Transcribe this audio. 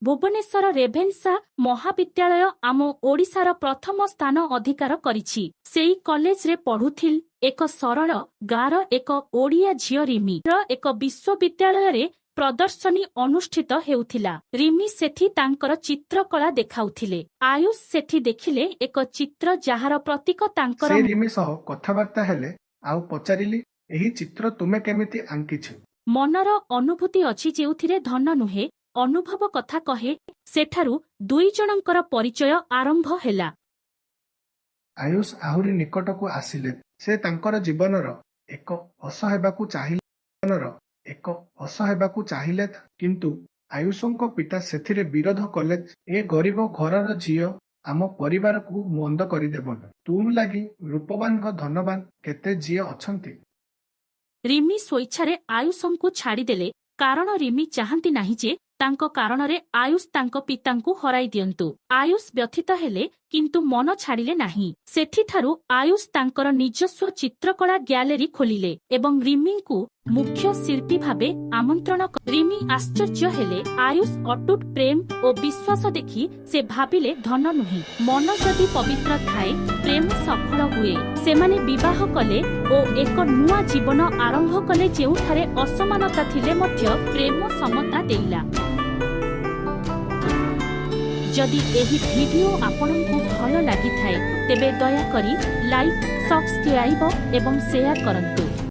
भुवनेश्वर रेभेन्सा महाविद्यालय आम ओडिशार प्रथम स्थान अधिकार करिछि। सेई कॉलेज रे पढ़ुथिल एक सरल गार एक ओडिया झियो रिमी एक विश्वविद्यालय रे प्रदर्शनी अनुष्ठित हेउथिला। रिमी सेठी तांकर चित्रकला देखाउथिले। आयुष सेठी देखिले एक चित्र जहार प्रतीक तांकर से रिमी सह कथबार्ता हेले आउ पचारिली एही चित्र तुमे केमिति आंकिछ। मनर अनुभूति अछि जेउथिरे धन नुहे अनुभव कथा कहे। सेठारु दुई जनंकर परिचय आरंभ हेला। आयुष आहुरी निकटकू आसिले। से तांकर जीवनर एक हस हेबाकू चाहिले किंतु आयुषंको पिता सेथिरे विरोध कले। ए गरीब घरर झियो आम परिवार को मंद करिदेबन। तुम लागी रूपवान धनवान केते झियो अछंती। रिमी स्वेच्छारे आयुषंकु छाड़ीदेले कारण रिमी चाहंती नाही जे तांको कारणरे आयुष तांको पितांकु हराई दियंतु। आयुष व्यथित हेले किंतु मन छाड़िले नाही। सेठिठारु आयुष तांकर निजस्व चित्रकला गैलरी खोलिले एवं रिमींकु मुख्य शिल्पी भाबे आमंत्रण। रिमी आश्चर्य हेले। आयुष अटूट प्रेम और विश्वास देखि से भाबिले धन नुही मन जदि पवित्र थाए प्रेम सफल हुए। सेमाने विवाह कले और एक नुआ जीवन आरंभ कले जेउठारे असमानता थिले मध्य प्रेम समता देला। जदि एही वीडियो आपनकु भल लागि थाए तेबे दया करी लाइक सब्सक्राइब एवं शेयर करंतु।